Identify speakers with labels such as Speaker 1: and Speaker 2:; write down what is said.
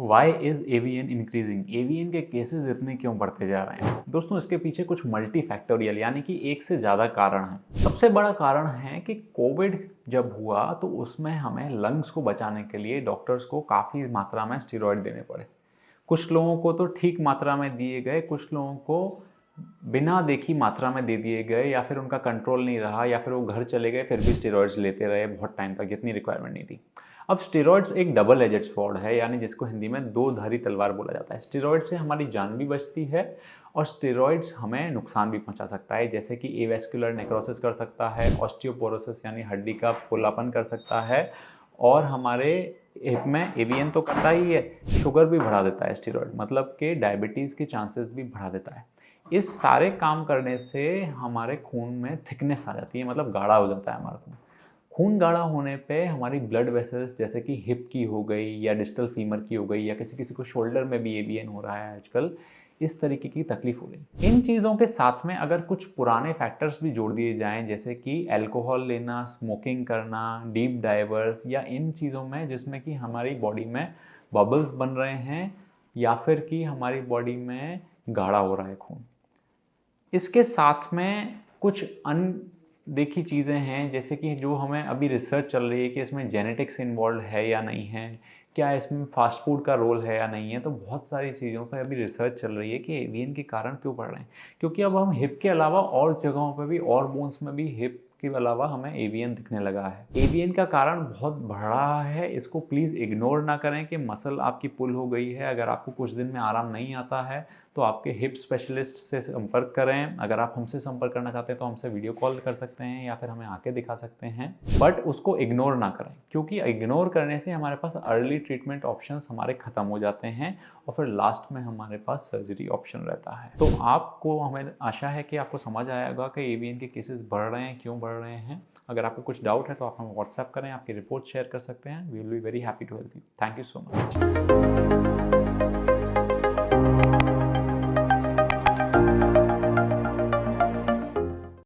Speaker 1: Y is AVN increasing? AVN के cases इतने क्यों बढ़ते जा रहे हैं? दोस्तों, इसके पीछे कुछ मल्टी फैक्टोरियल यानी कि एक से ज़्यादा कारण हैं। सबसे बड़ा कारण है कि कोविड जब हुआ तो उसमें हमें लंग्स को बचाने के लिए डॉक्टर्स को काफ़ी मात्रा में स्टेरॉयड देने पड़े। कुछ लोगों को तो ठीक मात्रा में दिए गए, कुछ लोगों को बिना देखी मात्रा में दे दिए गए, या फिर उनका कंट्रोल नहीं रहा, या फिर वो घर चले गए फिर भी स्टेरॉइड्स लेते रहे बहुत टाइम तक, जितनी रिक्वायरमेंट नहीं थी। अब स्टेरॉइड्स एक डबल एजेड स्वॉर्ड है, यानी जिसको हिंदी में दो धारी तलवार बोला जाता है। स्टेरॉइड से हमारी जान भी बचती है और स्टेरॉइड्स हमें नुकसान भी पहुंचा सकता है, जैसे कि एवेस्कुलर नेक्रोसिस कर सकता है, ऑस्टियोपोरोसिस यानी हड्डी का फुलापन कर सकता है, और हमारे हिप में एवीएन तो करता ही है, शुगर भी बढ़ा देता है स्टेरॉइड, मतलब कि डायबिटीज़ के चांसेस भी बढ़ा देता है। इस सारे काम करने से हमारे खून में थिकनेस आ जाती है, मतलब गाढ़ा हो जाता है हमारा खून। खून गाढ़ा होने पे हमारी ब्लड वेसल्स जैसे कि हिप की हो गई या डिस्टल फीमर की हो गई, या किसी किसी को शोल्डर में भी एवीएन हो रहा है आजकल, इस तरीके की तकलीफ हो रही। इन चीज़ों के साथ में अगर कुछ पुराने फैक्टर्स भी जोड़ दिए जाएं, जैसे कि अल्कोहल लेना, स्मोकिंग करना, डीप डाइवर्स, या इन चीज़ों में जिसमें कि हमारी बॉडी में बबल्स बन रहे हैं, या फिर कि हमारी बॉडी में गाढ़ा हो रहा है खून, इसके साथ में कुछ अनदेखी चीज़ें हैं, जैसे कि जो हमें अभी रिसर्च चल रही है कि इसमें जेनेटिक्स इन्वॉल्व है या नहीं है, क्या इसमें फास्ट फूड का रोल है या नहीं है। तो बहुत सारी चीज़ों पर अभी रिसर्च चल रही है कि एवीएन के कारण क्यों बढ़ रहे हैं, क्योंकि अब हम हिप के अलावा और जगहों पर भी, और बोन्स में भी हिप के अलावा हमें एवीएन दिखने लगा है। एवीएन का कारण बहुत बढ़ रहा है, इसको प्लीज़ इग्नोर ना करें कि मसल आपकी पुल हो गई है। अगर आपको कुछ दिन में आराम नहीं आता है तो आपके हिप स्पेशलिस्ट से संपर्क करें। अगर आप हमसे संपर्क करना चाहते हैं तो हमसे वीडियो कॉल कर सकते हैं या फिर हमें आके दिखा सकते हैं, बट उसको इग्नोर ना करें, क्योंकि इग्नोर करने से हमारे पास अर्ली ट्रीटमेंट ऑप्शंस हमारे ख़त्म हो जाते हैं और फिर लास्ट में हमारे पास सर्जरी ऑप्शन रहता है। तो आपको, हमें आशा है कि आपको समझ आया होगा कि एवीएन के केसेस बढ़ रहे हैं, क्यों बढ़ रहे हैं। अगर आपको कुछ डाउट है तो आप हमें व्हाट्सएप करें, आपकी रिपोर्ट शेयर कर सकते हैं। We will be very happy to help you. Thank you so much.